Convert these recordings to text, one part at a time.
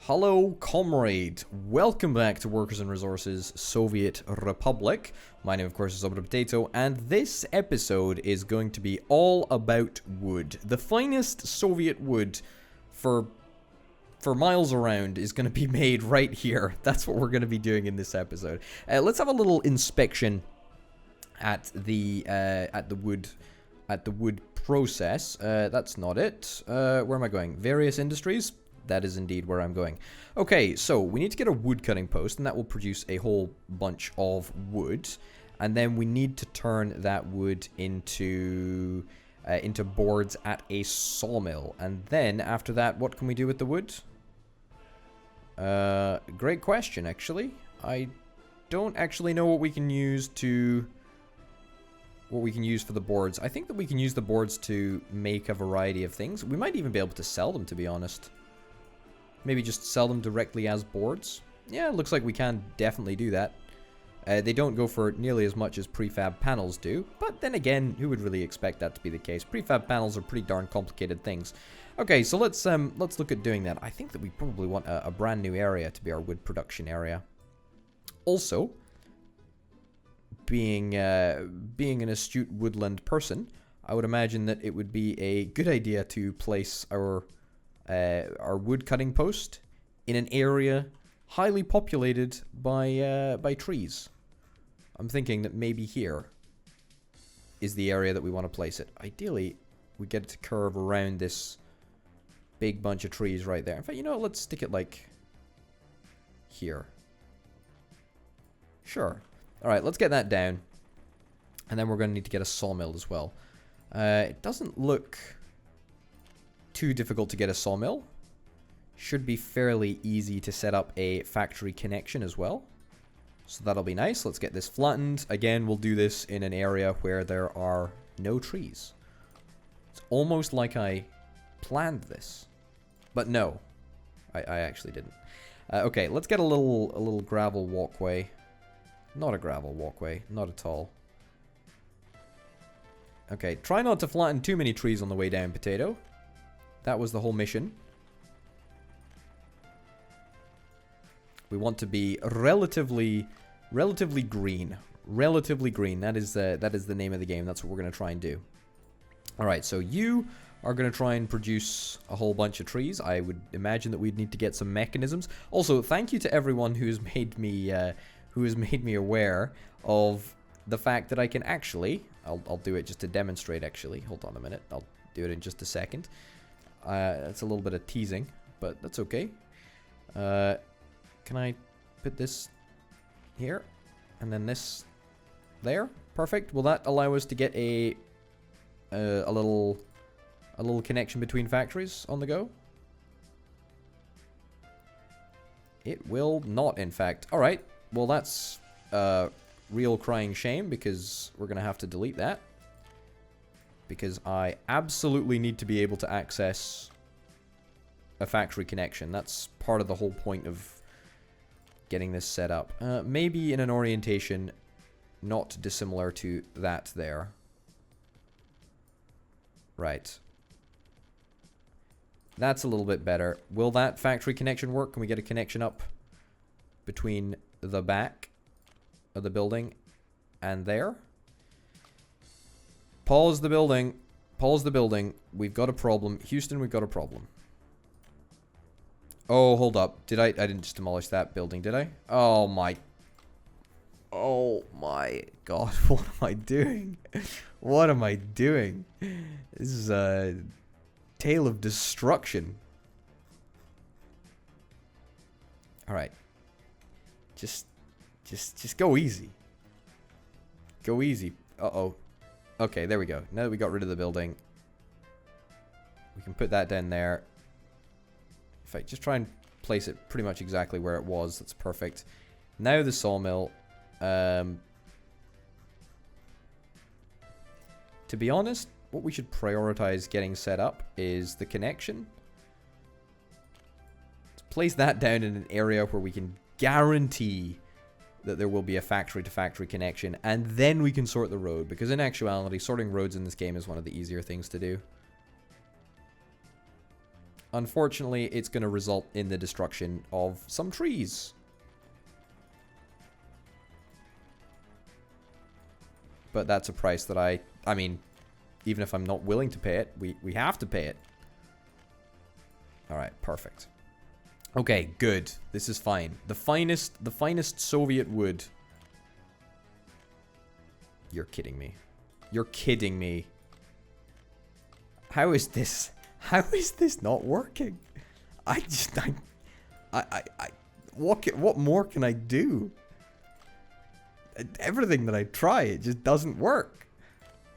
Hello, Comrade. Welcome back to Workers and Resources Soviet Republic. My name, of course, is Obra Potato, and this episode is going to be all about wood. The finest Soviet wood for miles around is going to be made right here. That's what we're going to be doing in this episode. Let's have a little inspection at the wood process. That's not it. Where am I going? Various industries. That is indeed where I'm going. Okay, so we need to get a wood cutting post, and that will produce a whole bunch of wood. And then we need to turn that wood into boards at a sawmill. And then after that, what can we do with the wood? Great question, actually. I don't actually know what we can use for the boards. I think that we can use the boards to make a variety of things. We might even be able to sell them, to be honest. Maybe just sell them directly as boards. Yeah, it looks like we can definitely do that. They don't go for nearly as much as prefab panels do, but then again, who would really expect that to be the case? Prefab panels are pretty darn complicated things. Okay, so let's look at doing that. I think that we probably want a brand new area to be our wood production area. Also, being an astute woodland person, I would imagine that it would be a good idea to place our wood cutting post in an area highly populated by trees. I'm thinking that maybe here is the area that we want to place it. Ideally, we get it to curve around this big bunch of trees right there. In fact, you know what? Let's stick it like here. Sure. All right, let's get that down. And then we're going to need to get a sawmill as well. It doesn't look too difficult to get a sawmill. Should be fairly easy to set up a factory connection as well. So that'll be nice. Let's get this flattened. Again, we'll do this in an area where there are no trees. It's almost like I planned this. But no, I actually didn't. Okay, let's get a little gravel walkway. Not a gravel walkway, not at all. Okay, try not to flatten too many trees on the way down, Potato. That was the whole mission. We want to be relatively green. Relatively green. That is the name of the game. That's what we're going to try and do. All right, so you are going to try and produce a whole bunch of trees. I would imagine that we'd need to get some mechanisms. Also, thank you to everyone who's made me aware of the fact that I can actually. I'll do it just to demonstrate. Actually, hold on a minute. I'll do it in just a second. That's a little bit of teasing, but that's okay. Can I put this here? And then this there? Perfect. Will that allow us to get a little connection between factories on the go? It will not, in fact. Alright. Well, that's a real crying shame, because we're going to have to delete that. Because I absolutely need to be able to access a factory connection. That's part of the whole point of getting this set up. Maybe in an orientation not dissimilar to that there. Right. That's a little bit better. Will that factory connection work? Can we get a connection up between the back of the building and there? Pause the building. Pause the building. We've got a problem. Houston, we've got a problem. Oh, hold up. I didn't just demolish that building, did I? Oh my god. What am I doing? What am I doing? This is a tale of destruction. Alright. Just go easy. Go easy. Uh-oh. Okay, there we go. Now that we got rid of the building, we can put that down there. In fact, just try and place it pretty much exactly where it was. That's perfect. Now the sawmill. To be honest, what we should prioritize getting set up is the connection. Let's place that down in an area where we can guarantee that there will be a factory-to-factory connection, and then we can sort the road, because in actuality, sorting roads in this game is one of the easier things to do. unfortunately, it's going to result in the destruction of some trees. But that's a price that I mean, even if I'm not willing to pay it, we have to pay it. Alright, perfect. Okay, good. This is fine. The finest Soviet wood. You're kidding me. You're kidding me. How is this not working? What more can I do? Everything that I try, it just doesn't work.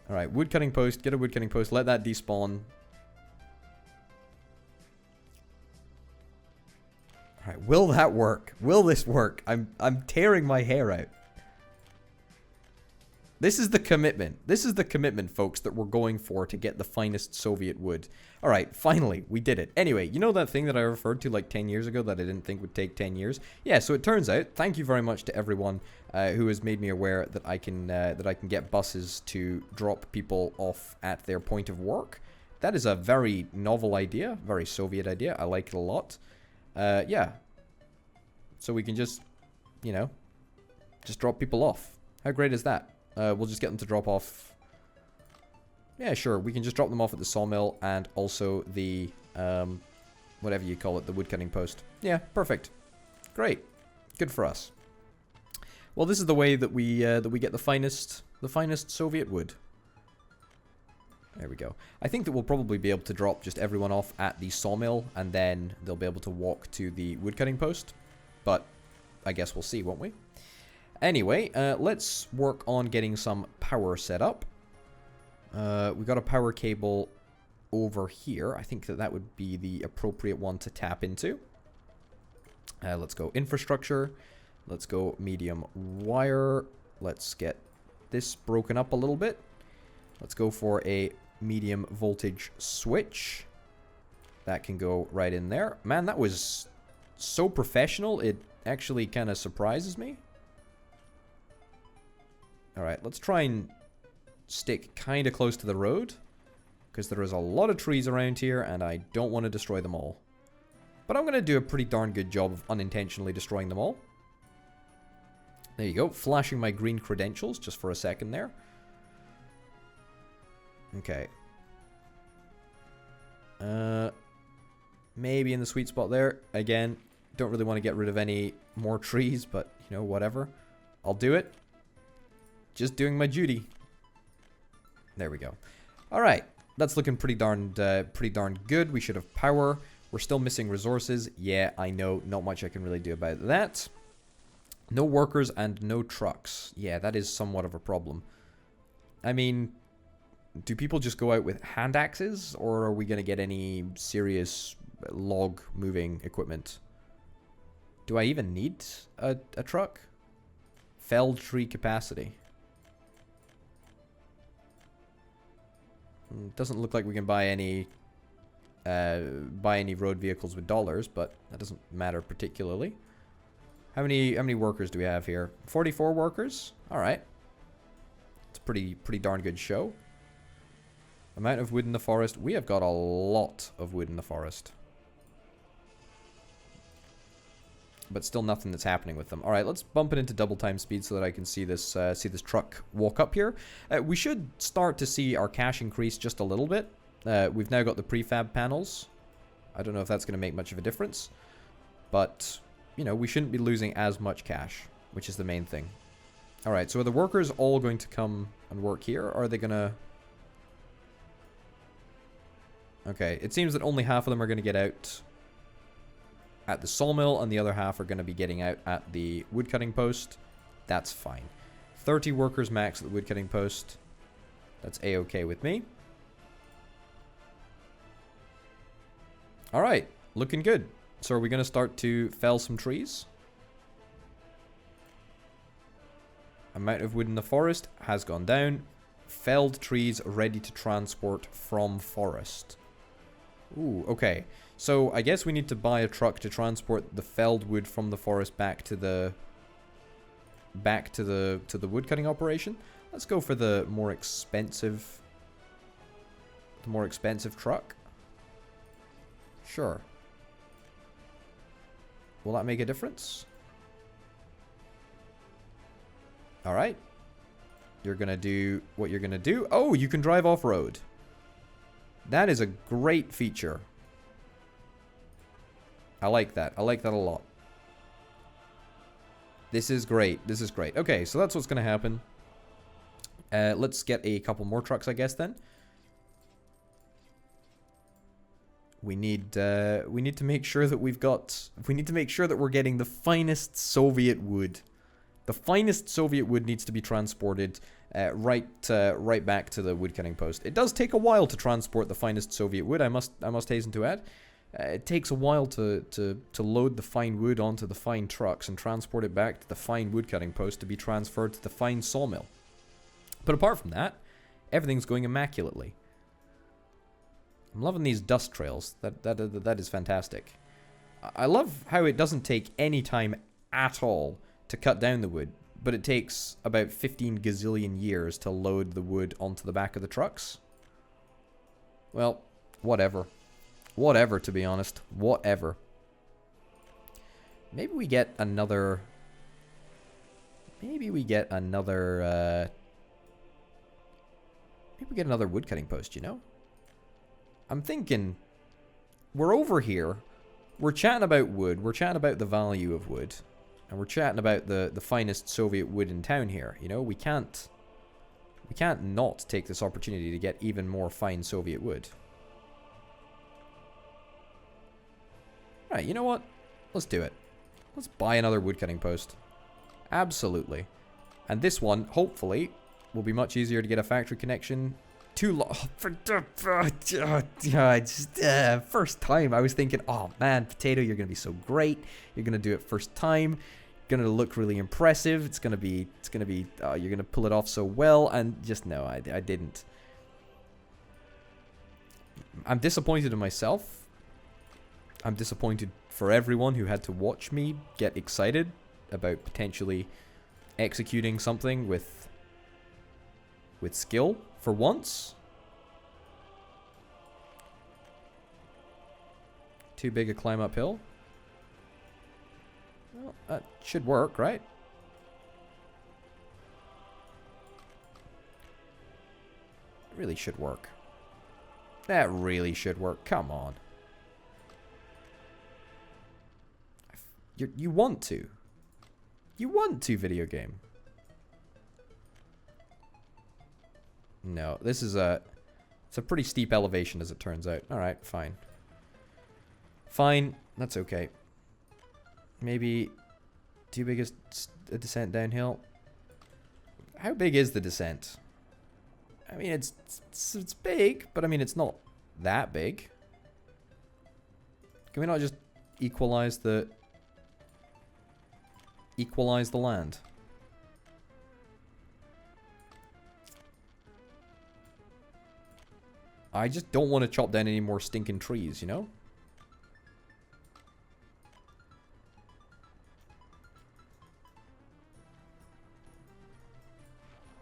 Alright, wood cutting post, get a wood cutting post, let that despawn. Alright, will that work? Will this work? I'm tearing my hair out. This is the commitment. This is the commitment, folks, that we're going for to get the finest Soviet wood. Alright, finally, we did it. Anyway, you know that thing that I referred to like 10 years ago that I didn't think would take 10 years? Yeah, so it turns out, thank you very much to everyone who has made me aware that I can get buses to drop people off at their point of work. That is a very novel idea, very Soviet idea. I like it a lot. Yeah. So we can just, you know, just drop people off. How great is that? We'll just get them to drop off. Yeah, sure. We can just drop them off at the sawmill and also the, whatever you call it, the woodcutting post. Yeah, perfect. Great. Good for us. Well, this is the way that we get the finest Soviet wood. There we go. I think that we'll probably be able to drop just everyone off at the sawmill, and then they'll be able to walk to the woodcutting post. But I guess we'll see, won't we? Anyway, let's work on getting some power set up. We got a power cable over here. I think that would be the appropriate one to tap into. Let's go infrastructure. Let's go medium wire. Let's get this broken up a little bit. Let's go for a medium voltage switch. That can go right in there. Man, that was so professional. It actually kind of surprises me. Alright, let's try and stick kind of close to the road, because there is a lot of trees around here, and I don't want to destroy them all. But I'm going to do a pretty darn good job of unintentionally destroying them all. There you go, flashing my green credentials just for a second there. Okay. Maybe in the sweet spot there. Again, don't really want to get rid of any more trees, but, you know, whatever. I'll do it. Just doing my duty. There we go. Alright, that's looking pretty darn good. We should have power. We're still missing resources. Yeah, I know. Not much I can really do about that. No workers and no trucks. Yeah, that is somewhat of a problem. I mean, do people just go out with hand axes, or are we going to get any serious log moving equipment? Do I even need a truck? Felled tree capacity. Doesn't look like we can buy any road vehicles with dollars, but that doesn't matter particularly. How many workers do we have here? 44 workers. All right, it's a pretty darn good show. Amount of wood in the forest. We have got a lot of wood in the forest, but still nothing that's happening with them. All right, let's bump it into double time speed so that I can see this truck walk up here. We should start to see our cash increase just a little bit. We've now got the prefab panels. I don't know if that's going to make much of a difference, but, you know, we shouldn't be losing as much cash, which is the main thing. All right, so are the workers all going to come and work here, or are they going to... Okay, it seems that only half of them are going to get out at the sawmill, and the other half are going to be getting out at the woodcutting post. That's fine. 30 workers max at the woodcutting post. That's a-okay with me. Alright, looking good. So are we going to start to fell some trees? Amount of wood in the forest has gone down. Felled trees ready to transport from forest. Ooh, okay. So I guess we need to buy a truck to transport the felled wood from the forest back to the woodcutting operation. Let's go for the more expensive truck. Sure. Will that make a difference? Alright. You're gonna do what you're gonna do. Oh, you can drive off-road. That is a great feature. I like that. I like that a lot. This is great. This is great. Okay, so that's what's gonna happen. Let's get a couple more trucks, I guess, then. We need to make sure that we've got... We need to make sure that we're getting the finest Soviet wood. The finest Soviet wood needs to be transported right back to the woodcutting post. It does take a while to transport the finest Soviet wood, I must hasten to add. It takes a while to load the fine wood onto the fine trucks and transport it back to the fine woodcutting post to be transferred to the fine sawmill. But apart from that, everything's going immaculately. I'm loving these dust trails. That is fantastic. I love how it doesn't take any time at all to cut down the wood, but it takes about 15 gazillion years to load the wood onto the back of the trucks. Well, whatever. Whatever, to be honest. Whatever. Maybe we get another... Maybe we get another woodcutting post, you know? I'm thinking... We're over here. We're chatting about wood. We're chatting about the value of wood. And we're chatting about the finest Soviet wood in town here. You know, we can't not take this opportunity to get even more fine Soviet wood. Right, you know what? Let's do it. Let's buy another woodcutting post. Absolutely. And this one, hopefully, will be much easier to get a factory connection to. First time, I was thinking, oh man, Potato, you're gonna be so great. You're gonna do it first time. Gonna look really impressive. It's gonna be. You're gonna pull it off so well, and just no, I didn't. I'm disappointed in myself. I'm disappointed for everyone who had to watch me get excited about potentially executing something with skill for once. Too big a climb uphill. Well, that should work, right? It really should work. That really should work. Come on. You want to. You want to, video game. No, this is it's a pretty steep elevation as it turns out. Alright, fine. Fine, that's okay. Maybe too big a descent downhill. How big is the descent? I mean, it's big, but I mean, it's not that big. Can we not just equalize the land? I just don't want to chop down any more stinking trees, you know?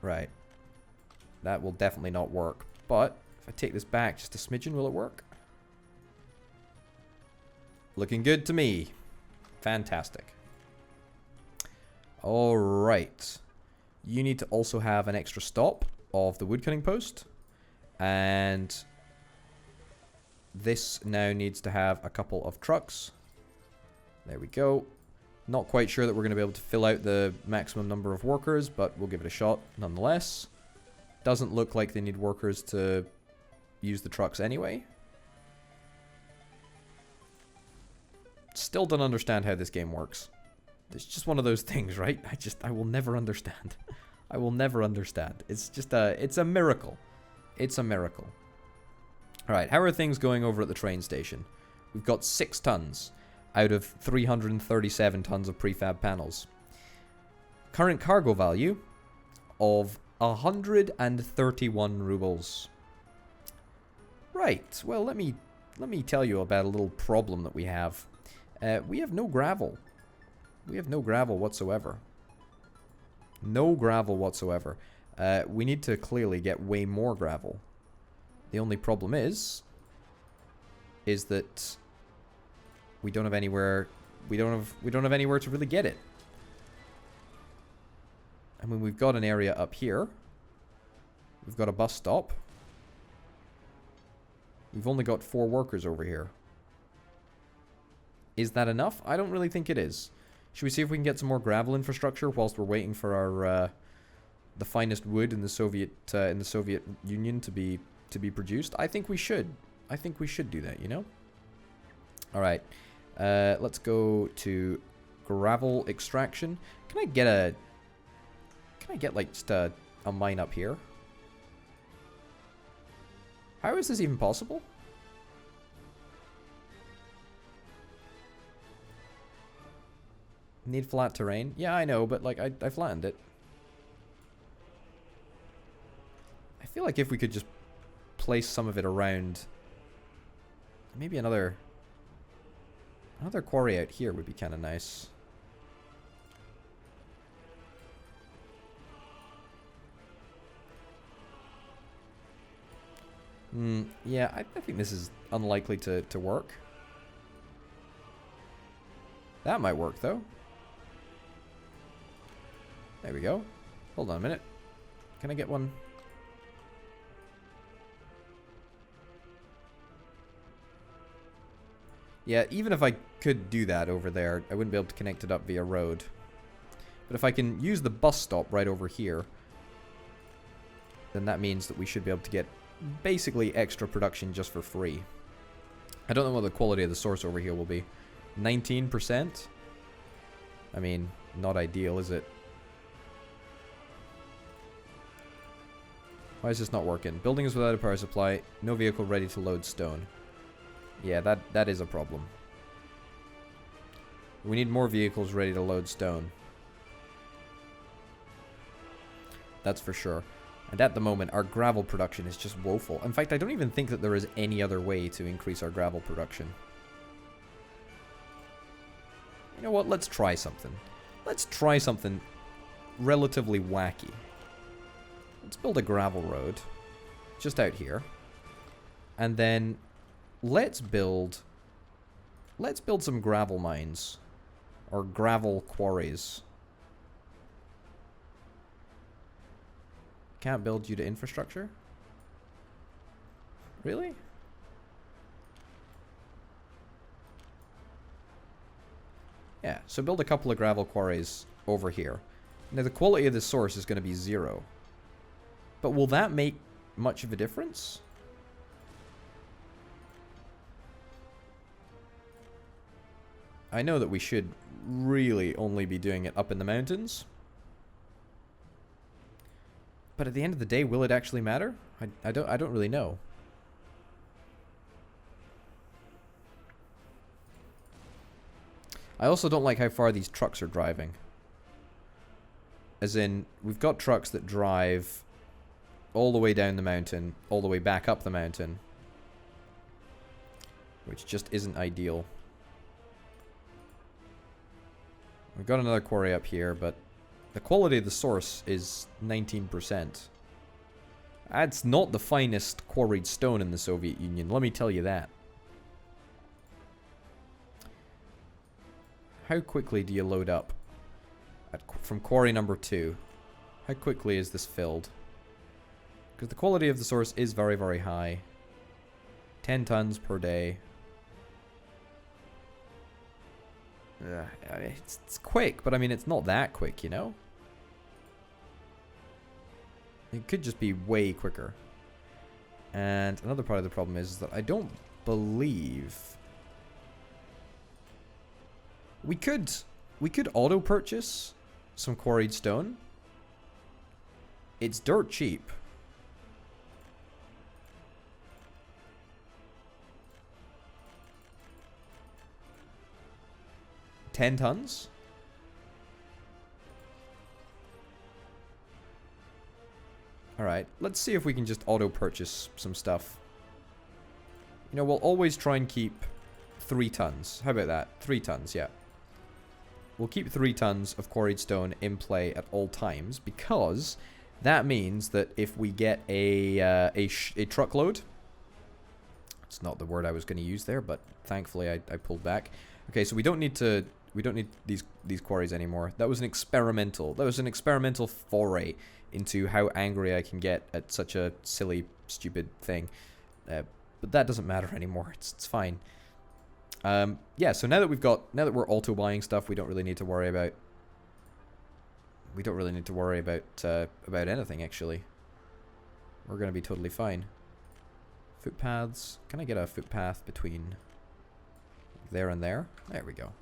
Right. That will definitely not work. But if I take this back just a smidgen, will it work? Looking good to me. Fantastic. Alright. You need to also have an extra stop of the woodcutting post. And this now needs to have a couple of trucks. There we go. Not quite sure that we're going to be able to fill out the maximum number of workers, but we'll give it a shot nonetheless. Doesn't look like they need workers to use the trucks anyway. Still don't understand how this game works. It's just one of those things, right? I will never understand. I will never understand. It's just it's a miracle. It's a miracle. Alright, how are things going over at the train station? We've got 6 tons out of 337 tons of prefab panels. Current cargo value of 131 rubles. Right, well, let me tell you about a little problem that we have. We have no gravel. We have no gravel whatsoever. No gravel whatsoever. We need to clearly get way more gravel. The only problem is that we don't have anywhere. We don't have anywhere to really get it. I mean, we've got an area up here. We've got a bus stop. We've only got 4 workers over here. Is that enough? I don't really think it is. Should we see if we can get some more gravel infrastructure whilst we're waiting for our the finest wood in the Soviet Union to be produced? I think we should. I think we should do that, you know? All right. Let's go to gravel extraction. Can I get like just a mine up here? How is this even possible? Need flat terrain? Yeah, I know, but like I flattened it. I feel like if we could just place some of it around, maybe another quarry out here would be kind of nice. Yeah, I think this is unlikely to work. That might work, though. There we go. Hold on a minute. Can I get one? Yeah, even if I could do that over there, I wouldn't be able to connect it up via road. But if I can use the bus stop right over here, then that means that we should be able to get basically extra production just for free. I don't know what the quality of the source over here will be. 19%? I mean, not ideal, is it? Why is this not working? Buildings without a power supply. No vehicle ready to load stone. Yeah, that is a problem. We need more vehicles ready to load stone. That's for sure. And at the moment, our gravel production is just woeful. In fact, I don't even think that there is any other way to increase our gravel production. You know what? Let's try something. Let's try something relatively wacky. Let's build a gravel road just out here. And then let's build some gravel mines or gravel quarries. Can't build due to infrastructure? Really? Yeah, so build a couple of gravel quarries over here. Now the quality of the source is going to be 0. But will that make much of a difference? I know that we should really only be doing it up in the mountains. But at the end of the day, will it actually matter? I don't really know. I also don't like how far these trucks are driving. As in, we've got trucks that drive all the way down the mountain, all the way back up the mountain. Which just isn't ideal. We've got another quarry up here, but the quality of the source is 19%. That's not the finest quarried stone in the Soviet Union, let me tell you that. How quickly do you load up from quarry number 2? How quickly is this filled? Because the quality of the source is very, very high. 10 tons per day. It's quick, but I mean, it's not that quick, you know? It could just be way quicker. And another part of the problem is that I don't believe... We could auto-purchase some quarried stone. It's dirt cheap. $10 tons? Alright, let's see if we can just auto-purchase some stuff. You know, we'll always try and keep 3 tons. How about that? 3 tons, yeah. We'll keep 3 tons of quarried stone in play at all times, because that means that if we get a truckload... It's not the word I was going to use there, but thankfully I pulled back. Okay, so we don't need these quarries anymore. That was an experimental foray into how angry I can get at such a silly, stupid thing. But that doesn't matter anymore. It's fine. Yeah, so now that we're auto buying stuff, we don't really need to worry about about anything actually. We're gonna be totally fine. Footpaths. Can I get a footpath between there and there? There we go.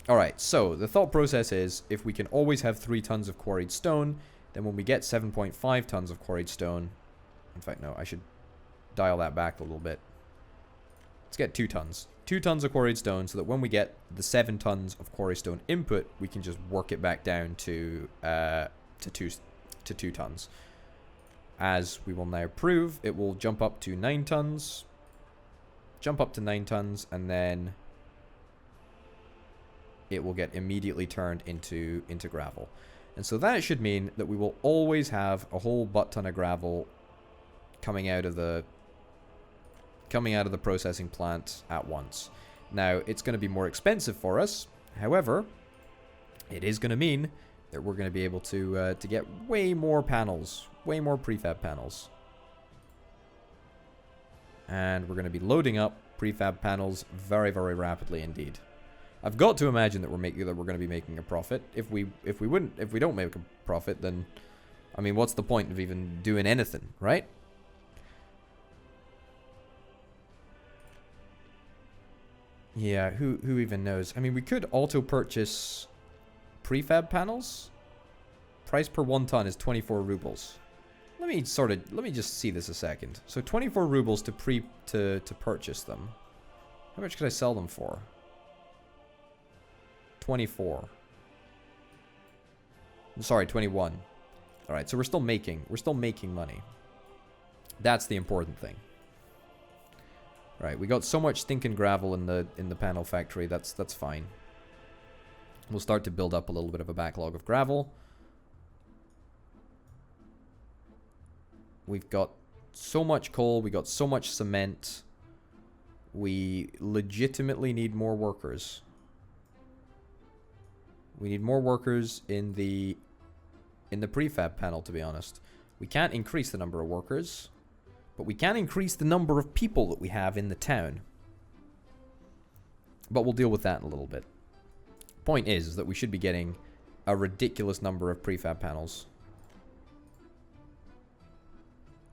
Alright, so the thought process is, if we can always have 3 tons of quarried stone, then when we get 7.5 tons of quarried stone... In fact, no, I should dial that back a little bit. Let's get 2 tons. 2 tons of quarried stone, so that when we get the 7 tons of quarry stone input, we can just work it back down to 2 tons. As we will now prove, it will jump up to 9 tons. Jump up to 9 tons, and then it will get immediately turned into gravel. And so that should mean that we will always have a whole butt ton of gravel coming out of the processing plant at once. Now, it's going to be more expensive for us. However, it is going to mean that we're going to be able to get way more panels, way more prefab panels. And we're going to be loading up prefab panels very, very rapidly indeed. I've got to imagine that we're going to be making a profit. If we don't make a profit, then I mean, what's the point of even doing anything, right? Yeah, who even knows? I mean, we could auto purchase prefab panels. Price per 1 ton is 24 rubles. Let me just see this a second. So 24 rubles to purchase them. How much could I sell them for? 24. I'm sorry, 21. All right, so we're still making money. That's the important thing. All right, we got so much stinking gravel in the panel factory. That's fine. We'll start to build up a little bit of a backlog of gravel. We've got so much coal. We got so much cement. We legitimately need more workers. We need more workers in the prefab panel, to be honest. We can't increase the number of workers, but we can increase the number of people that we have in the town. But we'll deal with that in a little bit. Point is that we should be getting a ridiculous number of prefab panels.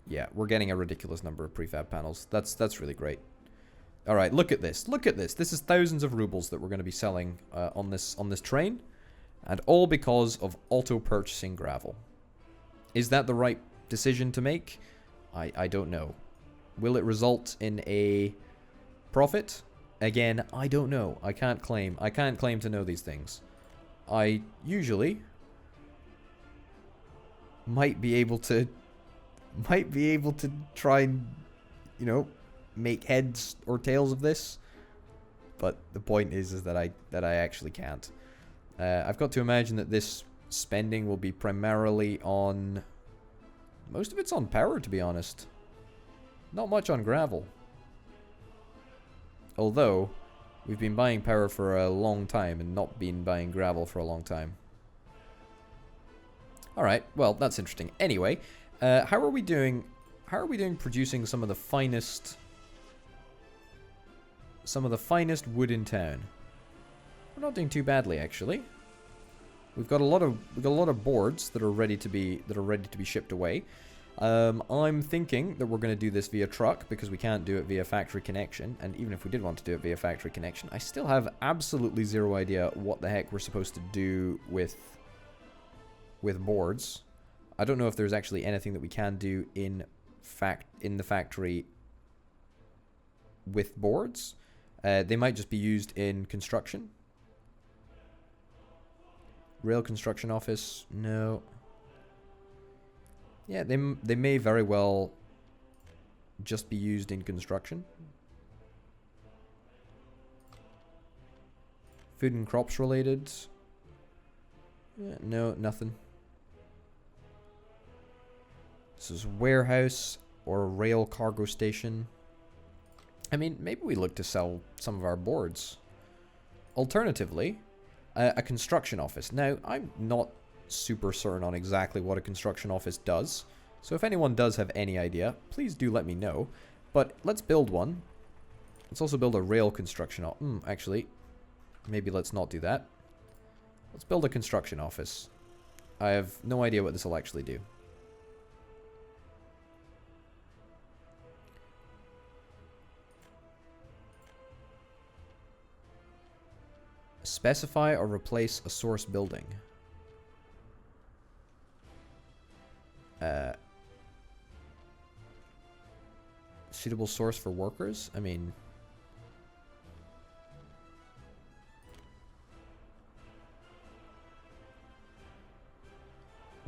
Yeah, we're getting a ridiculous number of prefab panels. That's really great. All right, look at this. Look at this. This is thousands of rubles that we're going to be selling on this train, and all because of auto purchasing gravel. Is that the right decision to make? I don't know. Will it result in a profit? Again, I don't know. I can't claim to know these things. I usually might be able to try and, you know, make heads or tails of this, but the point is that I actually can't. I've got to imagine that this spending will be primarily on... Most of it's on power, to be honest. Not much on gravel. Although, we've been buying power for a long time and not been buying gravel for a long time. Alright, well, that's interesting. Anyway, how are we doing producing some of the finest wood in town? We're not doing too badly, actually. We've got a lot of boards that are ready to be shipped away. I'm thinking that we're going to do this via truck because we can't do it via factory connection. And even if we did want to do it via factory connection, I still have absolutely zero idea what the heck we're supposed to do with boards. I don't know if there's actually anything that we can do in the factory with boards. They might just be used in construction. Rail construction office, no. Yeah, they may very well just be used in construction. Food and crops related. Yeah, no, nothing. This is warehouse or a rail cargo station. I mean, maybe we look to sell some of our boards. Alternatively, a construction office. Now, I'm not super certain on exactly what a construction office does. So if anyone does have any idea, please do let me know. But let's build one. Let's also build a rail construction office. Actually, maybe let's not do that. Let's build a construction office. I have no idea what this will actually do. Specify or replace a source building. Suitable source for workers? I mean...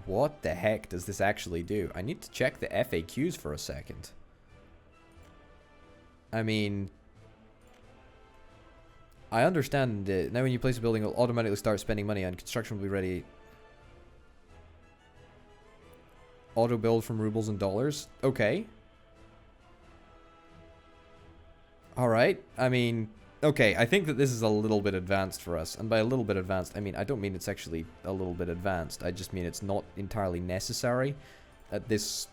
What the heck does this actually do? I need to check the FAQs for a second. I mean... I understand that now when you place a building, it'll automatically start spending money and construction will be ready. Auto build from rubles and dollars. Okay. Alright. I mean, okay. I think that this is a little bit advanced for us. And by a little bit advanced, I mean, I don't mean it's actually a little bit advanced. I just mean it's not entirely necessary at this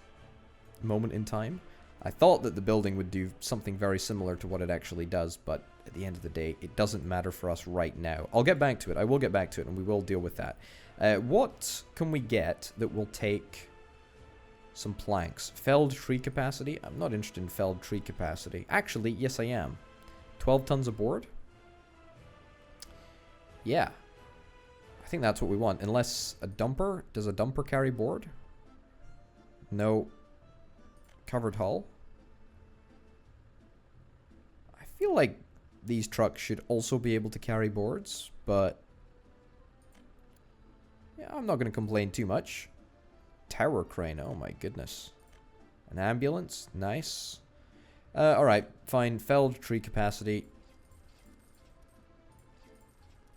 moment in time. I thought that the building would do something very similar to what it actually does, but at the end of the day, it doesn't matter for us right now. I'll get back to it. I will get back to it, and we will deal with that. What can we get that will take some planks? Felled tree capacity? I'm not interested in felled tree capacity. Actually, yes I am. 12 tons of board? Yeah. I think that's what we want. Unless a dumper? Does a dumper carry board? No. Covered hull. I feel like these trucks should also be able to carry boards, but yeah, I'm not going to complain too much. Tower crane, oh my goodness. An ambulance, nice. Alright, fine. Felled tree capacity.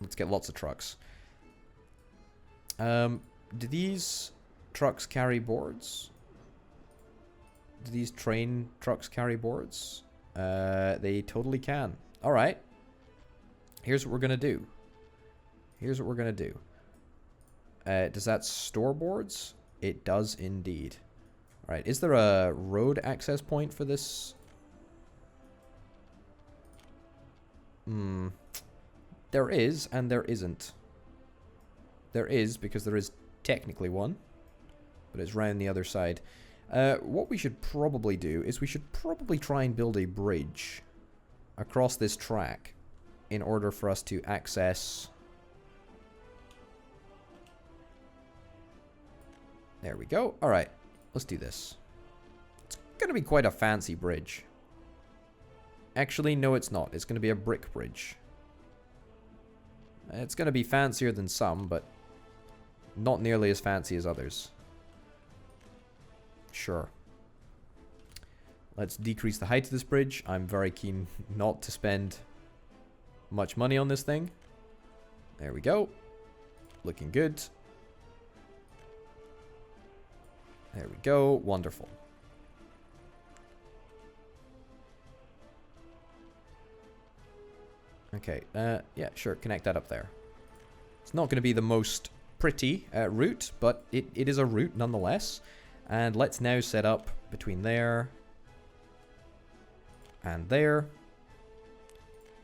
Let's get lots of trucks. Do these trucks carry boards? Do these train trucks carry boards? They totally can. Alright. Here's what we're going to do. Here's what we're going to do. Does that store boards? It does indeed. Alright, is there a road access point for this? There is, and there isn't. There is, because there is technically one. But it's round the other side. What we should probably do is we should probably try and build a bridge across this track in order for us to access... There we go. Alright, let's do this. It's going to be quite a fancy bridge. Actually, no it's not. It's going to be a brick bridge. It's going to be fancier than some, but not nearly as fancy as others. Sure. Let's decrease the height of this bridge. I'm very keen not to spend much money on this thing. There we go. Looking good. There we go. Wonderful. Okay. Yeah, sure. Connect that up there. It's not going to be the most pretty route, but it is a route nonetheless. And let's now set up between there and there.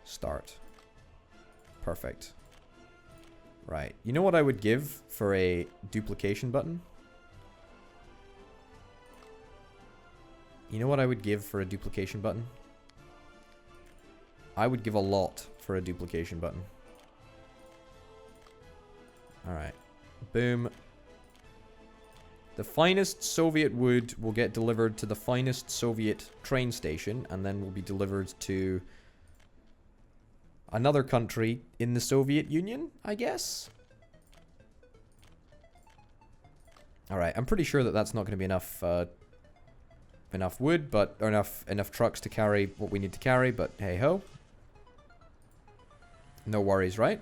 Start. Perfect. Right. You know what I would give for a duplication button? You know what I would give for a duplication button? I would give a lot for a duplication button. Alright. Boom. The finest Soviet wood will get delivered to the finest Soviet train station, and then will be delivered to another country in the Soviet Union, I guess? Alright, I'm pretty sure that that's not going to be enough enough wood, but or enough trucks to carry what we need to carry, but hey ho. No worries, right?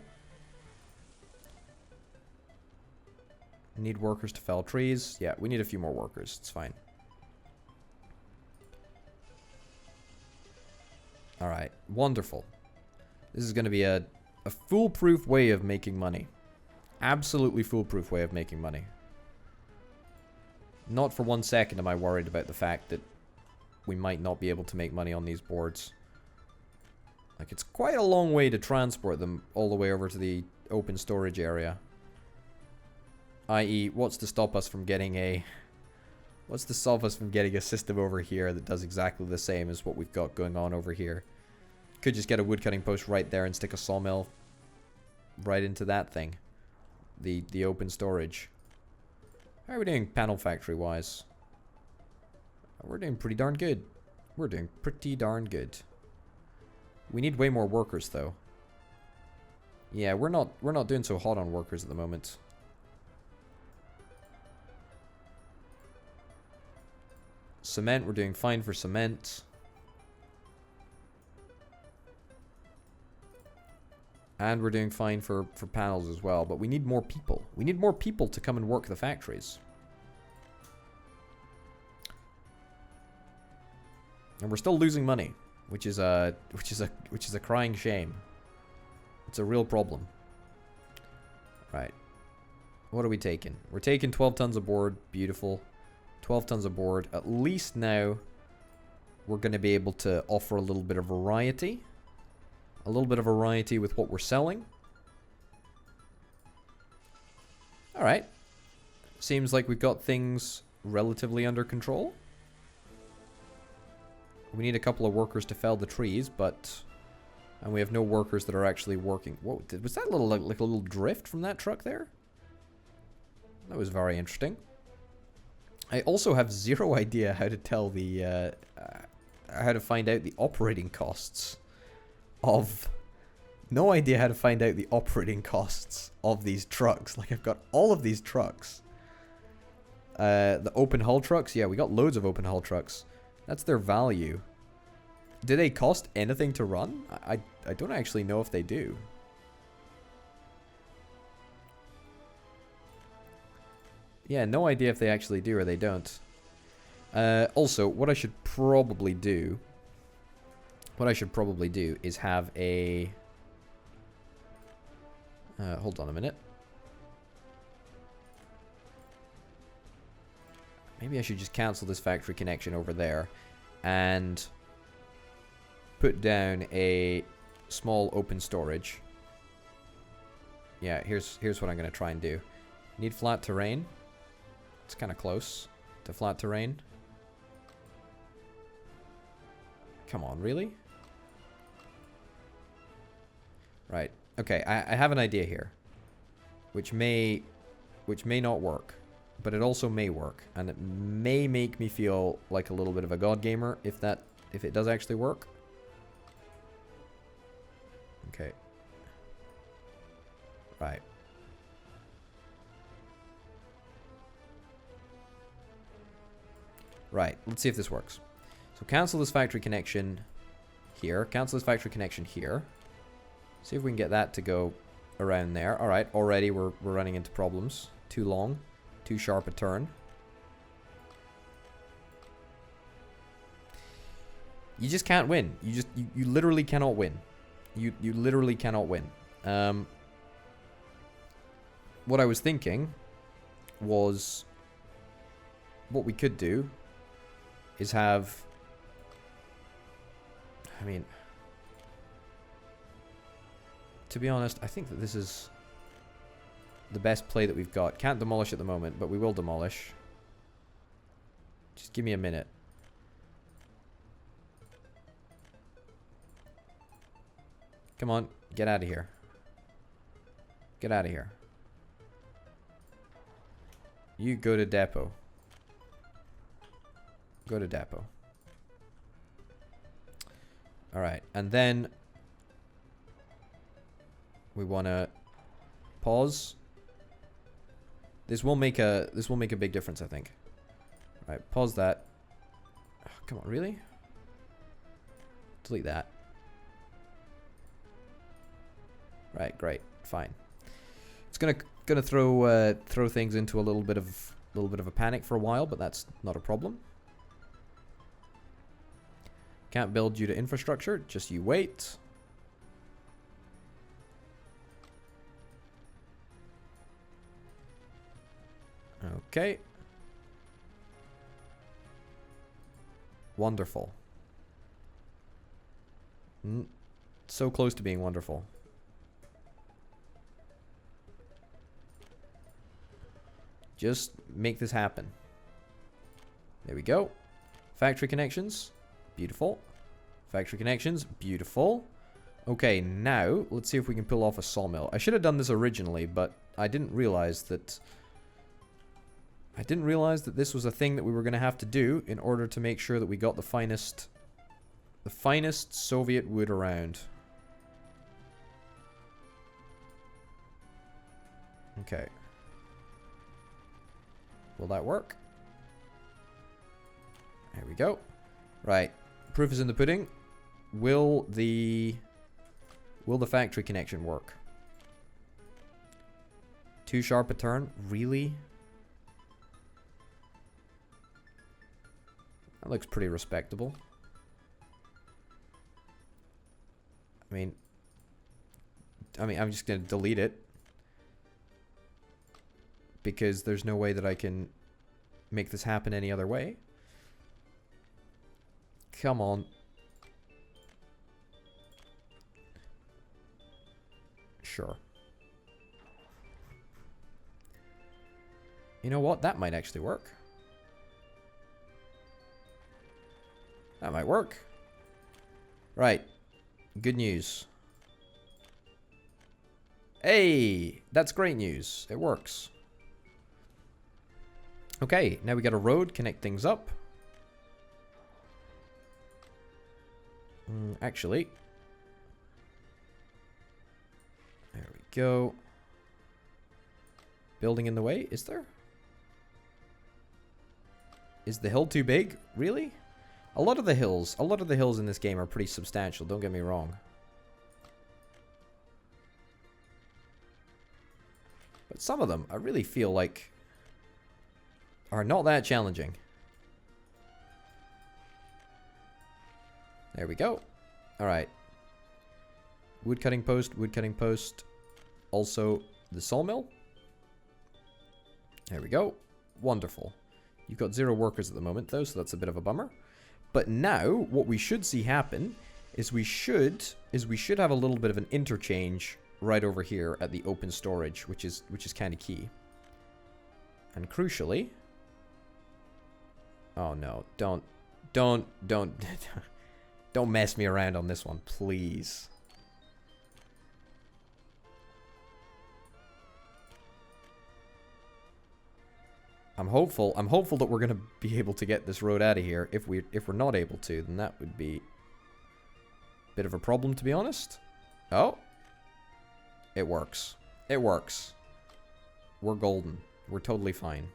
Need workers to fell trees. Yeah, we need a few more workers. It's fine. Alright, wonderful. This is going to be a A foolproof way of making money. Absolutely foolproof way of making money. Not for 1 second am I worried about the fact that we might not be able to make money on these boards. Like, it's quite a long way to transport them all the way over to the open storage area. I.e., what's to stop us from getting a... What's to stop us from getting a system over here that does exactly the same as what we've got going on over here? Could just get a woodcutting post right there and stick a sawmill right into that thing. The open storage. How are we doing panel factory wise? We're doing pretty darn good. We're doing pretty darn good. We need way more workers though. Yeah, we're not doing so hot on workers at the moment. Cement, we're doing fine for cement. And we're doing fine for panels as well, but we need more people. We need more people to come and work the factories. And we're still losing money, which is a crying shame. It's a real problem. Right. What are we taking? We're taking 12 tons of board. Beautiful. 12 tons of board. At least now we're going to be able to offer a little bit of variety. A little bit of variety with what we're selling. Alright. Seems like we've got things relatively under control. We need a couple of workers to fell the trees, but... And we have no workers that are actually working. Whoa, was that little, like a little drift from that truck there? That was very interesting. I also have zero idea how to tell the... how to find out the operating costs of... No idea how to find out the operating costs of these trucks. Like, I've got all of these trucks. The open hull trucks? Yeah, we got loads of open hull trucks. That's their value. Do they cost anything to run? I don't actually know if they do. Yeah, no idea if they actually do or they don't. Also, what I should probably do... What I should probably do is have a... hold on a minute. Maybe I should just cancel this factory connection over there and put down a small open storage. Yeah, here's what I'm going to try and do. Need flat terrain. It's kind of close to flat terrain. Come on, really? Right. Okay, I have an idea here, which may not work, but it also may work, and it may make me feel like a little bit of a god gamer if it does actually work. Okay. Right. Right, let's see if this works. So cancel this factory connection here, cancel this factory connection here. See if we can get that to go around there. Alright, already we're running into problems. Too long. Too sharp a turn. You just can't win. You literally cannot win. You literally cannot win. What I was thinking was what we could do is have... I mean... To be honest, I think that this is the best play that we've got. Can't demolish at the moment, but we will demolish. Just give me a minute. Come on, get out of here. Get out of here. You go to depot. Go to depot. Alright, and then we want to pause. This will make a big difference, I think. All right, pause that. Oh, come on, really? Delete that. Right, great, fine. It's gonna throw things into a little bit of a panic for a while, but that's not a problem. Can't build due to infrastructure. Just you wait. Okay. Wonderful. So close to being wonderful. Just make this happen. There we go. Factory connections. Beautiful. Factory connections. Beautiful. Okay, now let's see if we can pull off a sawmill. I should have done this originally, but I didn't realize that this was a thing that we were going to have to do in order to make sure that we got the finest Soviet wood around. Okay. Will that work? There we go. Right. Proof is in the pudding. Will the factory connection work? Too sharp a turn? Really? That looks pretty respectable. I mean, I'm just going to delete it. Because there's no way that I can make this happen any other way. Come on. Sure. You know what? That might actually work. That might work. Right. Good news. Hey! That's great news. It works. Okay, now we got a road, connect things up. Actually. There we go. Building in the way, is there? Is the hill too big? Really? A lot of the hills in this game are pretty substantial, don't get me wrong. But some of them, I really feel like, are not that challenging. There we go. Alright. Wood cutting post, wood cutting post. Also, the sawmill. There we go. Wonderful. You've got 0 workers at the moment, though, so that's a bit of a bummer. But now, what we should see happen is we should have a little bit of an interchange right over here at the open storage, which is kind of key. And crucially, oh no, don't mess me around on this one, please. I'm hopeful that we're gonna be able to get this road out of here. If we're not able to, then that would be a bit of a problem, to be honest. Oh, it works. It works. We're golden. We're totally fine.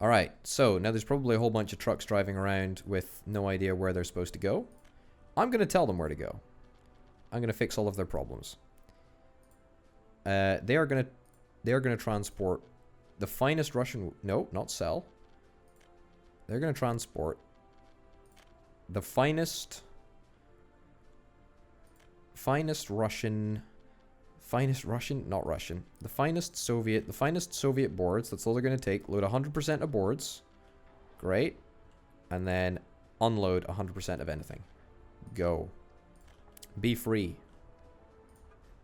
Alright, so now there's probably a whole bunch of trucks driving around with no idea where they're supposed to go. I'm going to tell them where to go. I'm going to fix all of their problems. They are going to transport the finest Russian... No, not sell. They're going to transport the finest Russian... Not Russian. The finest Soviet boards. That's all they're going to take. Load 100% of boards. Great. And then unload 100% of anything. Go. Be free.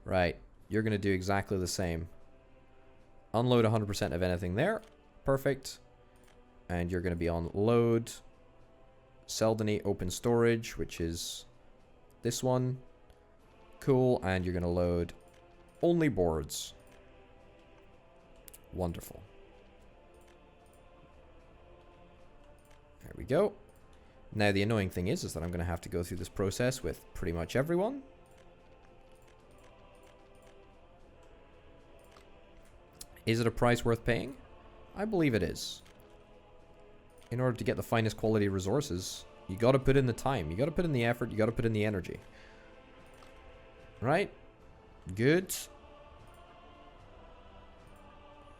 Right. You're going to do exactly the same. Unload 100% of anything there. Perfect. And you're going to be on load. Seldony open storage, which is this one. Cool. And you're going to load only boards. Wonderful. There we go. Now the annoying thing is that I'm going to have to go through this process with pretty much everyone. Is it a price worth paying? I believe it is. In order to get the finest quality resources, you got to put in the time, you got to put in the effort, you got to put in the energy. Right? Good.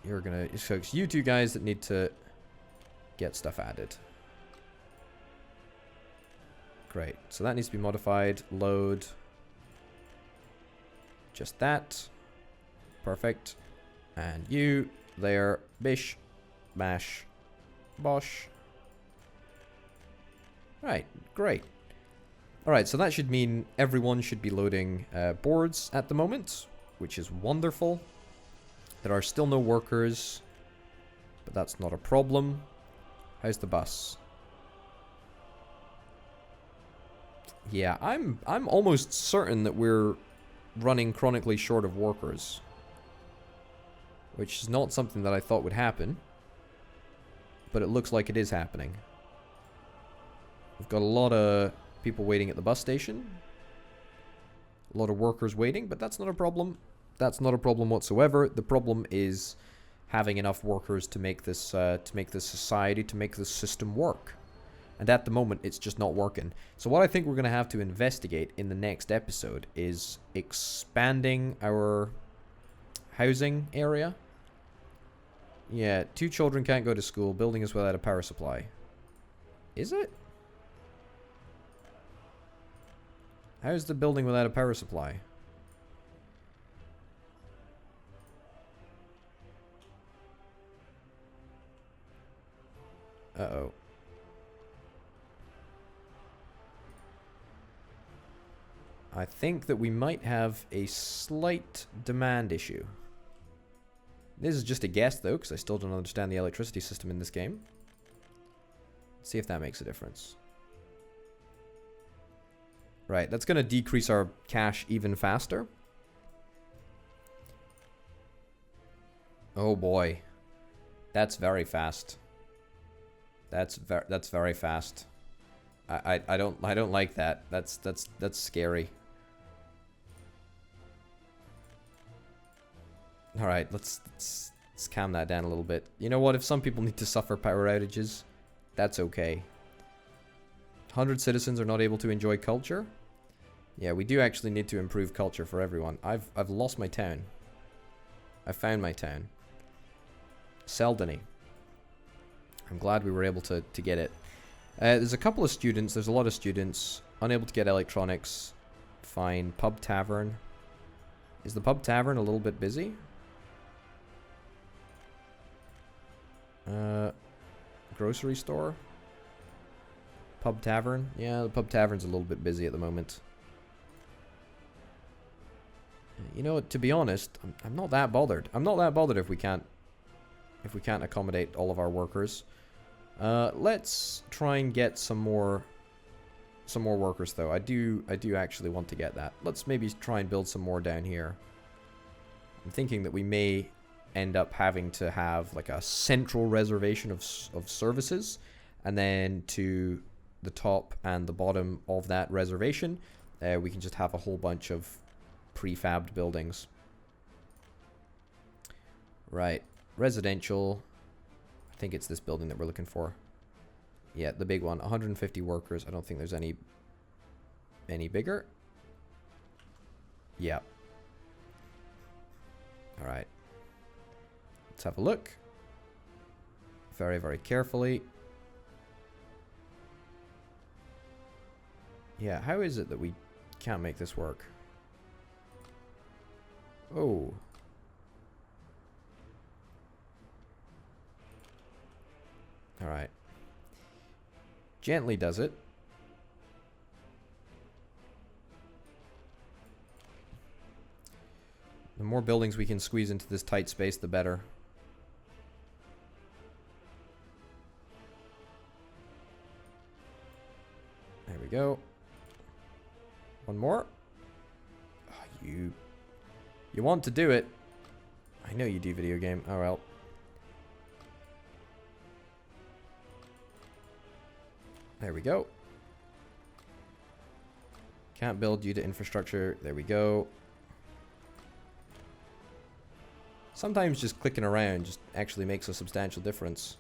You're gonna... So it's you two guys that need to get stuff added. Great. So that needs to be modified. Load. Just that. Perfect. And you there. Bish. Bash. Bosh. Right, great. Alright, so that should mean everyone should be loading boards at the moment, which is wonderful. There are still no workers, but that's not a problem. How's the bus? Yeah, I'm almost certain that we're running chronically short of workers, which is not something that I thought would happen, but it looks like it is happening. We've got a lot of people waiting at the bus station, a lot of workers waiting, but that's not a problem. That's not a problem whatsoever. The problem is having enough workers to make this society, to make this system work. And at the moment, it's just not working. So what I think we're going to have to investigate in the next episode is expanding our housing area. Yeah, 2 children can't go to school. Building is without a power supply. Is it? How's the building without a power supply? Uh-oh. I think that we might have a slight demand issue. This is just a guess, though, because I still don't understand the electricity system in this game. Let's see if that makes a difference. Right, that's going to decrease our cash even faster. Oh boy. That's very fast. That's very fast. I don't like that. That's scary. All right, let's calm that down a little bit. You know what? If some people need to suffer power outages, that's okay. 100 citizens are not able to enjoy culture. Yeah, we do actually need to improve culture for everyone. I've lost my town. I found my town. Seldony. I'm glad we were able to get it. There's a couple of students. There's a lot of students. Unable to get electronics. Fine. Pub tavern. Is the pub tavern a little bit busy? Grocery store? Pub tavern? Yeah, the pub tavern's a little bit busy at the moment. You know, to be honest, I'm not that bothered. I'm not that bothered if we can't accommodate all of our workers. Let's try and get some more workers though. I do actually want to get that. Let's maybe try and build some more down here. I'm thinking that we may end up having to have like a central reservation of services, and then to the top and the bottom of that reservation, we can just have a whole bunch of prefabbed buildings. Right, residential. I think it's this building that we're looking for. Yeah, the big one. 150 workers. I don't think there's any bigger. Yeah. All right. Let's have a look. Very, very carefully. Yeah, how is it that we can't make this work? Oh. All right. Gently does it. The more buildings we can squeeze into this tight space, the better. There we go. One more. Oh, you want to do it. I know you do, video game. Oh well. There we go. Can't build due to infrastructure. There we go. Sometimes just clicking around just actually makes a substantial difference.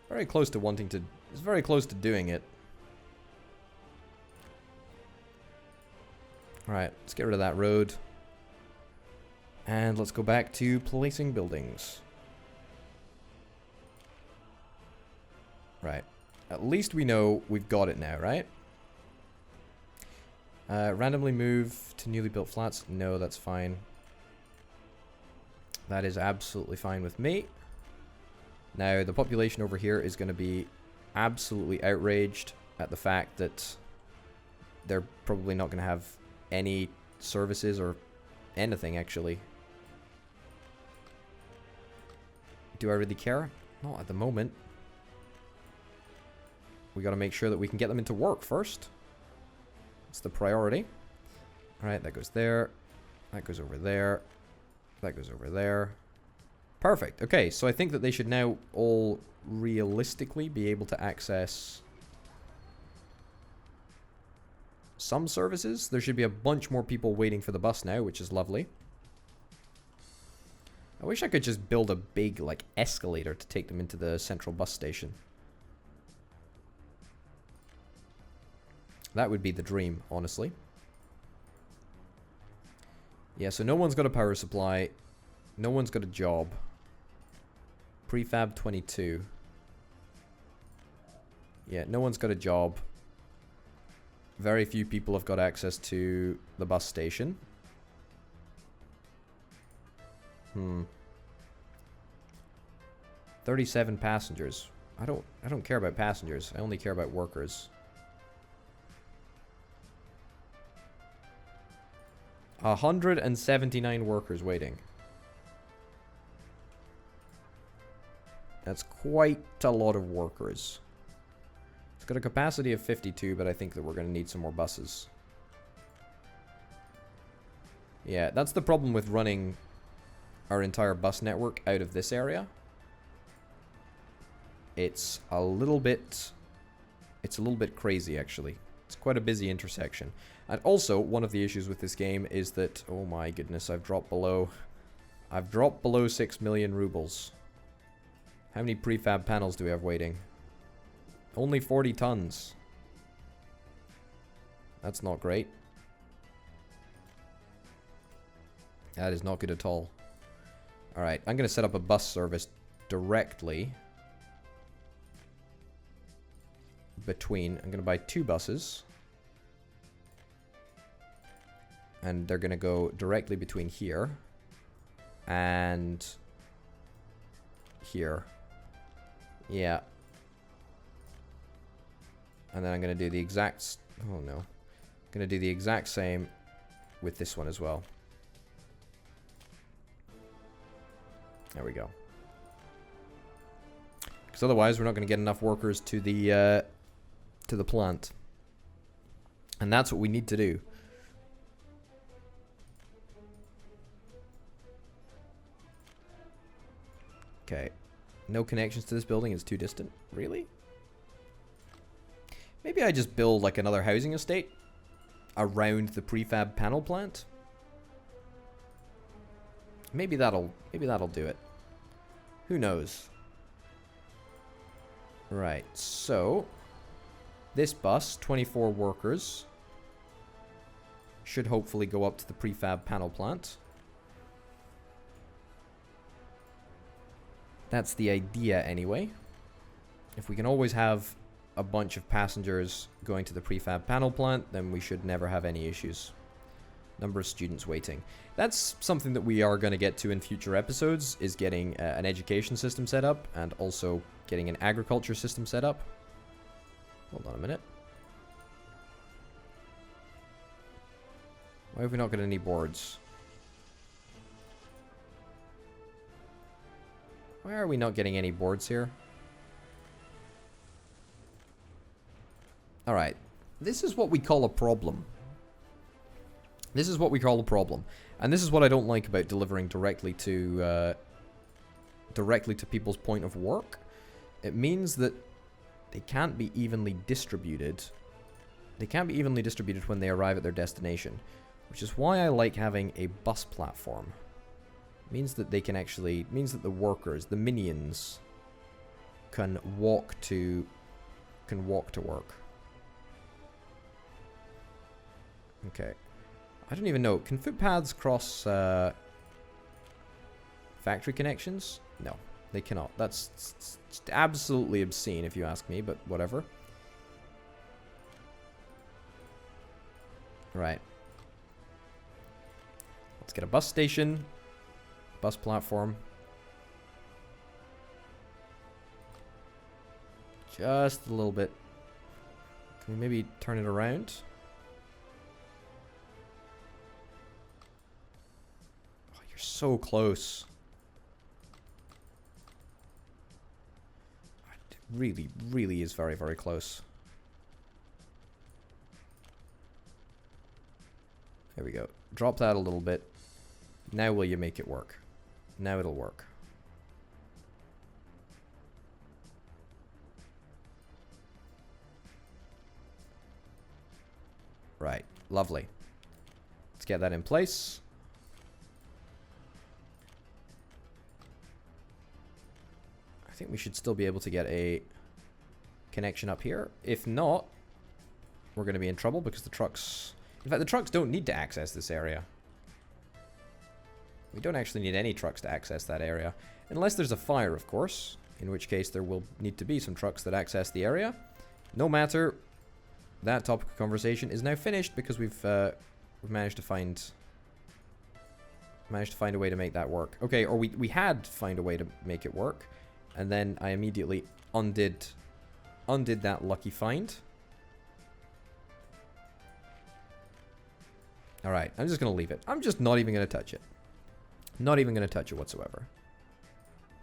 Very close to wanting to... It's very close to doing it. Alright, let's get rid of that road. And let's go back to placing buildings. Right. At least we know we've got it now, right? Randomly move to newly built flats. No, that's fine. That is absolutely fine with me. Now, the population over here is going to be absolutely outraged at the fact that they're probably not going to have any services or anything, actually. Do I really care? Not at the moment. We got to make sure that we can get them into work first. It's the priority. Alright, that goes there. That goes over there. That goes over there. Perfect. Okay, so I think that they should now all realistically be able to access some services. There should be a bunch more people waiting for the bus now, which is lovely. I wish I could just build a big, like, escalator to take them into the central bus station. That would be the dream, honestly. Yeah, so no one's got a power supply. No one's got a job. Prefab 22. Yeah, no one's got a job. Very few people have got access to the bus station. 37 passengers. I don't care about passengers. I only care about workers. 179 workers waiting. That's quite a lot of workers. It's got a capacity of 52, but I think that we're going to need some more buses. Yeah, that's the problem with running our entire bus network out of this area. It's a little bit crazy, actually. It's quite a busy intersection. And also, one of the issues with this game is that, oh my goodness, I've dropped below 6 million rubles. How many prefab panels do we have waiting? Only 40 tons. That's not great. That is not good at all. Alright, I'm going to set up a bus service directly between. I'm going to buy 2 buses. And they're going to go directly between here and here. Yeah. And then I'm going to do the exact... Oh, no. I'm going to do the exact same with this one as well. There we go. Because otherwise we're not going to get enough workers to the plant. And that's what we need to do. Okay. No connections to this building. It's too distant. Really? Maybe I just build like another housing estate around the prefab panel plant. Maybe that'll do it. Who knows? Right. So this bus, 24 workers, should hopefully go up to the prefab panel plant. That's the idea anyway. If we can always have a bunch of passengers going to the prefab panel plant, then we should never have any issues. Number of students waiting. That's something that we are going to get to in future episodes, is getting an education system set up and also getting an agriculture system set up. Hold on a minute. Why have we not got any boards? Why are we not getting any boards here? Alright. This is what we call a problem. This is what we call a problem. And this is what I don't like about delivering directly to people's point of work. It means that they can't be evenly distributed. They can't be evenly distributed when they arrive at their destination. Which is why I like having a bus platform. Means that they can actually... means that the workers, the minions, can walk to work. Okay. I don't even know. Can footpaths cross factory connections? No, they cannot. That's absolutely obscene if you ask me, but whatever. Right. Let's get a bus station. Bus platform. Just a little bit. Can we maybe turn it around? Oh, you're so close. It really, really is very, very close. There we go. Drop that a little bit. Now will you make it work? Now it'll work. Right. Lovely. Let's get that in place. I think we should still be able to get a connection up here. If not, we're going to be in trouble because the trucks... In fact, the trucks don't need to access this area. We don't actually need any trucks to access that area. Unless there's a fire, of course. In which case, there will need to be some trucks that access the area. No matter... That topic of conversation is now finished because we've managed to find a way to make that work. Okay, or we had found a way to make it work, and then I immediately undid that lucky find. All right, I'm just gonna leave it. I'm just not even gonna touch it. Not even gonna touch it whatsoever.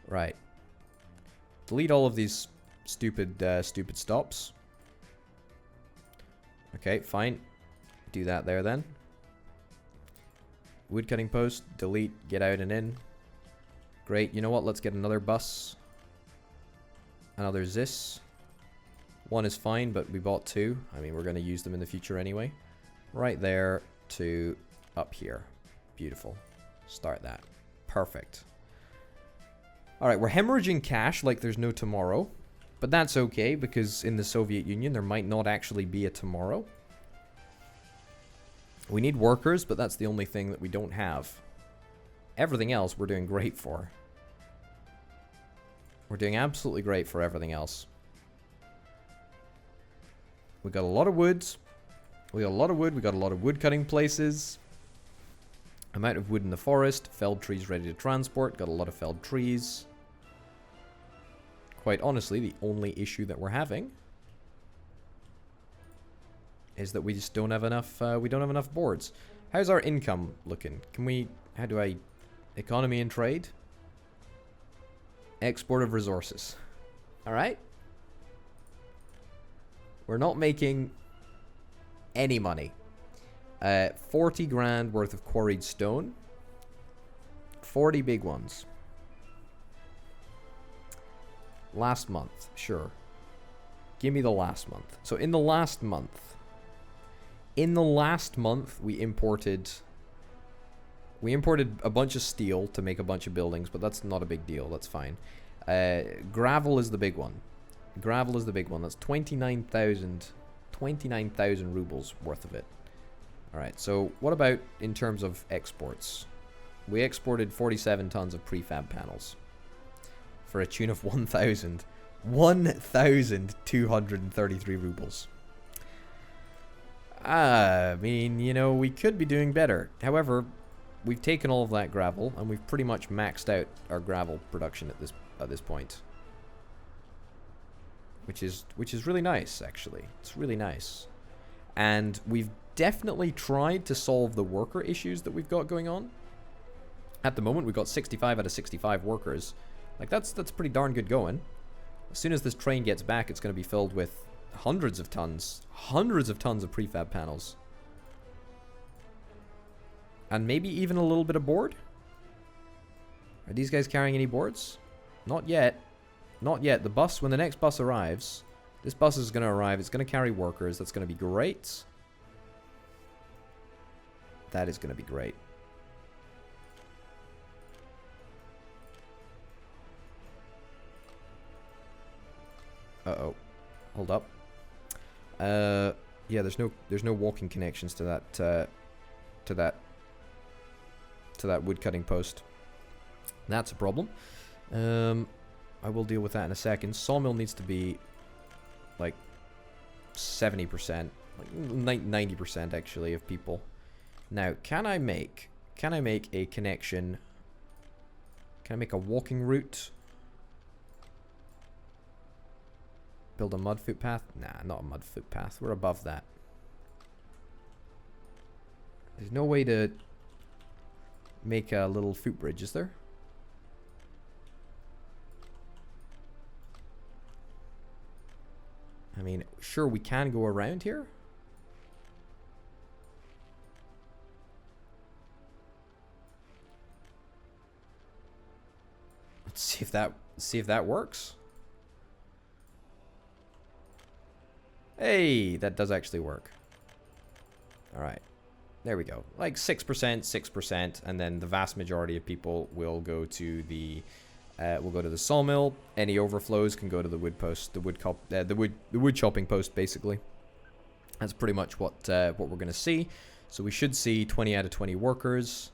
Right. Delete all of these stupid stops. Okay, fine. Do that there then. Wood cutting post, delete, get out and in. Great, you know what? Let's get another bus. Another Zis. One is fine, but we bought two. I mean, we're going to use them in the future anyway. Right there to up here. Beautiful. Start that. Perfect. Alright, we're hemorrhaging cash like there's no tomorrow. But that's okay, because in the Soviet Union, there might not actually be a tomorrow. We need workers, but that's the only thing that we don't have. Everything else, we're doing great for. We're doing absolutely great for everything else. We got a lot of woods. We got a lot of wood. We got a lot of wood cutting places. Amount of wood in the forest. Felled trees ready to transport. Got a lot of felled trees. Quite honestly, the only issue that we're having is that we just don't have enough. We don't have enough boards. How's our income looking? Can we? How do I? Economy and trade. Export of resources. All right. We're not making any money. 40 grand worth of quarried stone. 40 big ones. Last month, sure. Give me the last month. So in the last month, we imported a bunch of steel to make a bunch of buildings, but that's not a big deal. That's fine. Gravel is the big one. Gravel is the big one. That's 29,000 rubles worth of it. All right. So what about in terms of exports? We exported 47 tons of prefab panels. For a tune of 1,233 rubles. I mean, you know, we could be doing better. However, we've taken all of that gravel, and we've pretty much maxed out our gravel production at this point. Which is really nice, actually. It's really nice. And we've definitely tried to solve the worker issues that we've got going on. At the moment, we've got 65 out of 65 workers. Like, that's pretty darn good going. As soon as this train gets back, it's going to be filled with hundreds of tons of prefab panels. And maybe even a little bit of board? Are these guys carrying any boards? Not yet. Not yet. The bus, when the next bus arrives, this bus is going to arrive. It's going to carry workers. That's going to be great. That is going to be great. Uh-oh. Hold up. Yeah, there's no walking connections to that wood cutting post. That's a problem. I will deal with that in a second. Sawmill needs to be like 70%. Like 90% actually of people. Now, can I make a connection? Can I make a walking route? Build a mud footpath? Nah, not a mud footpath. We're above that. There's no way to make a little footbridge, is there? I mean, sure, we can go around here. Let's see if that works. Hey, that does actually work. All right. There we go. Like 6%, 6%, and then the vast majority of people will go to the sawmill. Any overflows can go to the wood post, the wood chopping post, basically. That's pretty much what we're going to see. So we should see 20 out of 20 workers.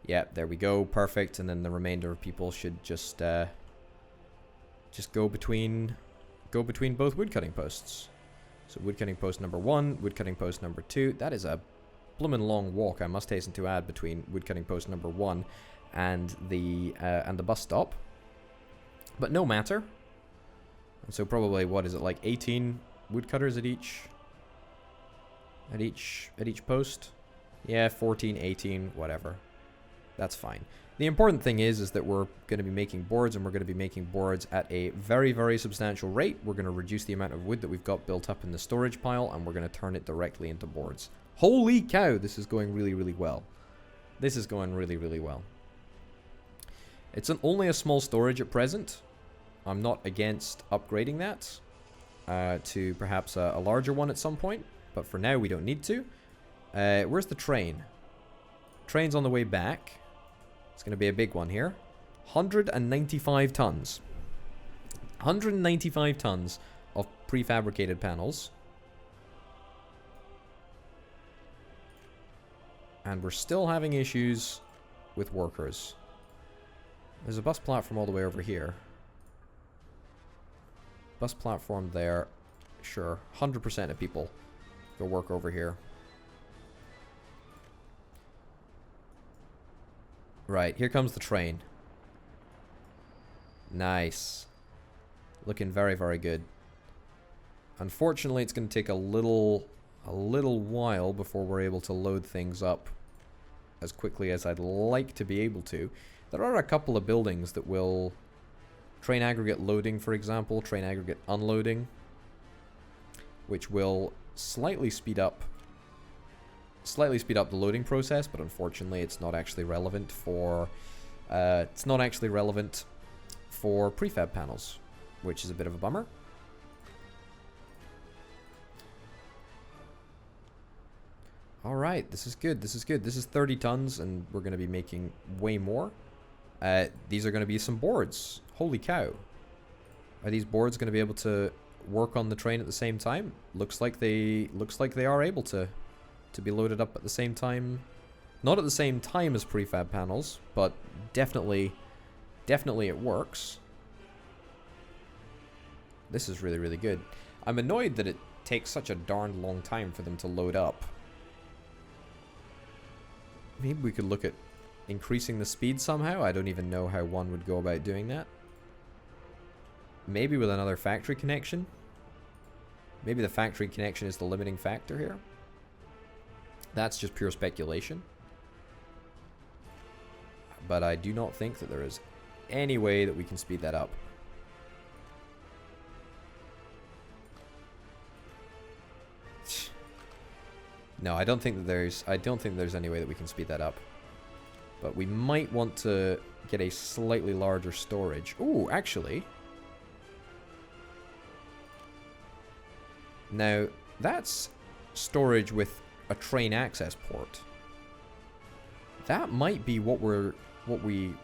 Yeah, there we go, perfect. And then the remainder of people should just go between both wood cutting posts. So wood cutting post number 1, wood cutting post number 2. That is a bloomin' long walk, I must hasten to add, between wood cutting post number 1 and the bus stop. But no matter. And so probably, what is it, like 18 woodcutters at each post? Yeah, 14, 18, whatever. That's fine. The important thing is that we're going to be making boards, and we're going to be making boards at a very, very substantial rate. We're going to reduce the amount of wood that we've got built up in the storage pile, and we're going to turn it directly into boards. Holy cow, this is going really, really well. This is going really, really well. It's only a small storage at present. I'm not against upgrading that to perhaps a larger one at some point, but for now we don't need to. Where's the train? Train's on the way back. It's going to be a big one here. 195 tons. 195 tons of prefabricated panels. And we're still having issues with workers. There's a bus platform all the way over here. Bus platform there. Sure. 100% of people go work over here. Right, here comes the train. Nice. Looking very, very good. Unfortunately, it's going to take a little while before we're able to load things up as quickly as I'd like to be able to. There are a couple of buildings that will... Train aggregate loading, for example, train aggregate unloading, which will slightly speed up the loading process, but unfortunately it's not actually relevant for prefab panels, which is a bit of a bummer. All right, this is good. This is good. This is 30 tons, and we're going to be making way more. These are going to be some boards. Holy cow! Are these boards going to be able to work on the train at the same time? Looks like they are able to be loaded up at the same time. Not at the same time as prefab panels, but definitely it works. This is really, really good. I'm annoyed that it takes such a darn long time for them to load up. Maybe we could look at increasing the speed somehow. I don't even know how one would go about doing that. Maybe with another factory connection. Maybe the factory connection is the limiting factor here. That's just pure speculation. But I do not think that there is any way that we can speed that up. No, I don't think there's any way that we can speed that up. But we might want to get a slightly larger storage. Ooh, actually. Now, that's storage with a train access port. That might be what we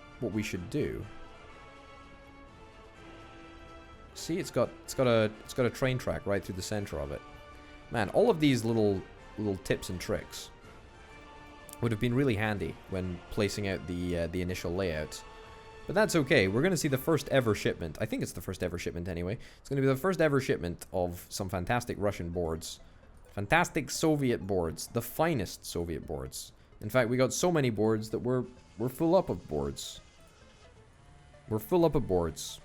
should do. See, it's got a train track right through the center of it. Man, all of these little tips and tricks would have been really handy when placing out the initial layout. But that's okay. We're going to see the first ever shipment. I think it's the first ever shipment anyway. It's going to be the first ever shipment of some fantastic Russian boards Fantastic Soviet boards. The finest Soviet boards. In fact, we got so many boards that we're full up of boards. We're full up of boards.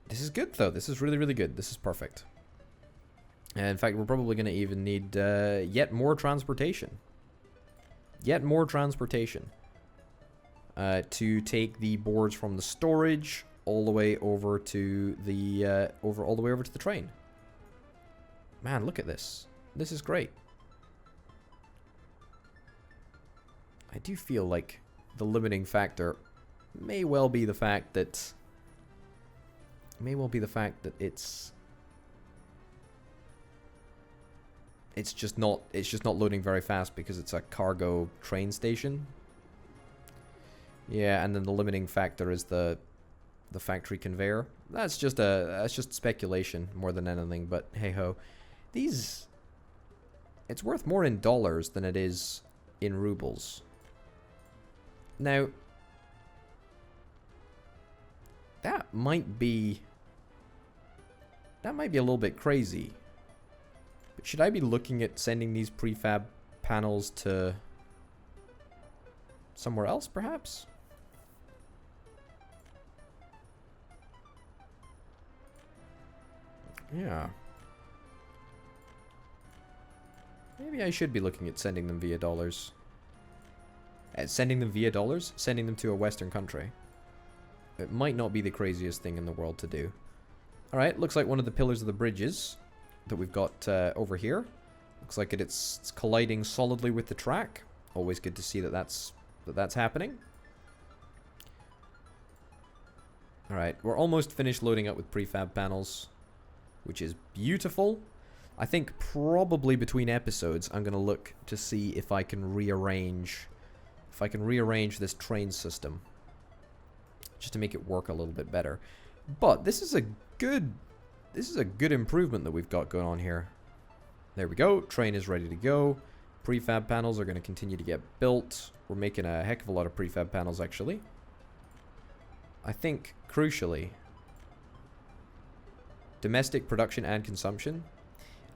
This is good, though. This is really, really good. This is perfect. And in fact, we're probably going to even need yet more transportation. Yet more transportation. To take the boards from the storage all the way over to the all the way over to the train. Man, look at this. This is great. I do feel like the limiting factor may well be the fact that it's just not loading very fast because it's a cargo train station. Yeah, and then the limiting factor is the factory conveyor. That's just speculation more than anything, but hey ho. It's worth more in dollars than it is in rubles. Now, that might be a little bit crazy. But should I be looking at sending these prefab panels to somewhere else, perhaps? Yeah. Maybe I should be looking at sending them via dollars. Sending them via dollars? Sending them to a Western country. It might not be the craziest thing in the world to do. Alright, looks like one of the pillars of the bridges that we've got over here. Looks like it's colliding solidly with the track. Always good to see that's happening. Alright, we're almost finished loading up with prefab panels, which is beautiful. I think probably between episodes I'm going to look to see if I can rearrange this train system just to make it work a little bit better. But this is a good improvement that we've got going on here. There we go. Train is ready to go. Prefab panels are going to continue to get built. We're making a heck of a lot of prefab panels, actually. I think, crucially, domestic production and consumption.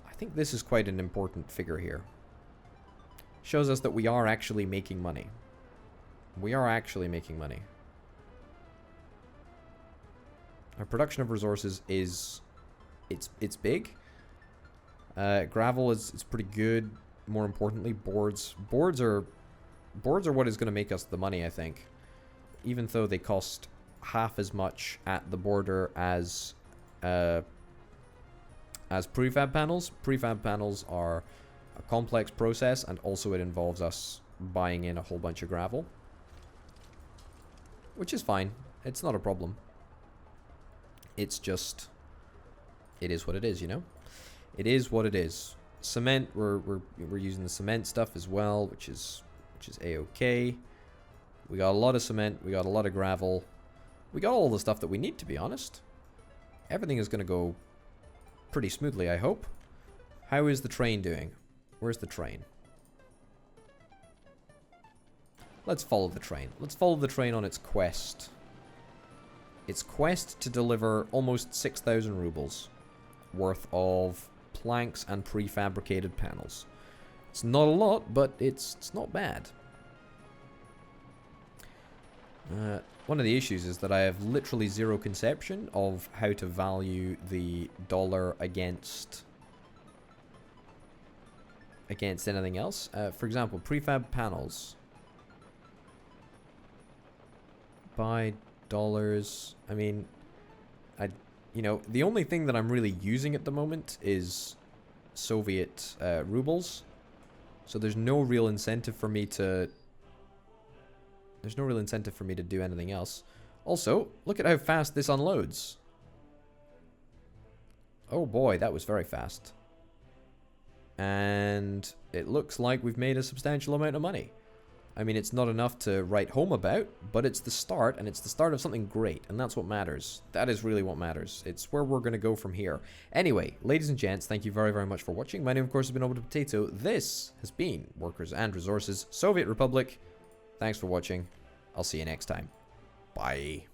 I think this is quite an important figure here. Shows us that we are actually making money. We are actually making money. Our production of resources is... It's big. Gravel is pretty good. More importantly, boards. Boards are what is going to make us the money, I think. Even though they cost half as much at the border as prefab panels. Prefab panels are a complex process, and also it involves us buying in a whole bunch of gravel. Which is fine. It's not a problem. It's just... It is what it is, you know? It is what it is. Cement, we're using the cement stuff as well, which is A-okay. We got a lot of cement, we got a lot of gravel. We got all the stuff that we need, to be honest. Everything is going to go pretty smoothly, I hope. How is the train doing? Where's the train? Let's follow the train. Let's follow the train on its quest. Its quest to deliver almost 6,000 rubles worth of planks and prefabricated panels. It's not a lot, but it's not bad. One of the issues is that I have literally zero conception of how to value the dollar against anything else. For example, prefab panels. Buy dollars. I mean, you know, the only thing that I'm really using at the moment is Soviet rubles. So there's no real incentive for me to... There's no real incentive for me to do anything else. Also, look at how fast this unloads. Oh boy, that was very fast. And it looks like we've made a substantial amount of money. I mean, it's not enough to write home about, but it's the start, and it's the start of something great, and that's what matters. That is really what matters. It's where we're going to go from here. Anyway, ladies and gents, thank you very, very much for watching. My name, of course, has been Over to Potato. This has been Workers and Resources, Soviet Republic. Thanks for watching. I'll see you next time. Bye.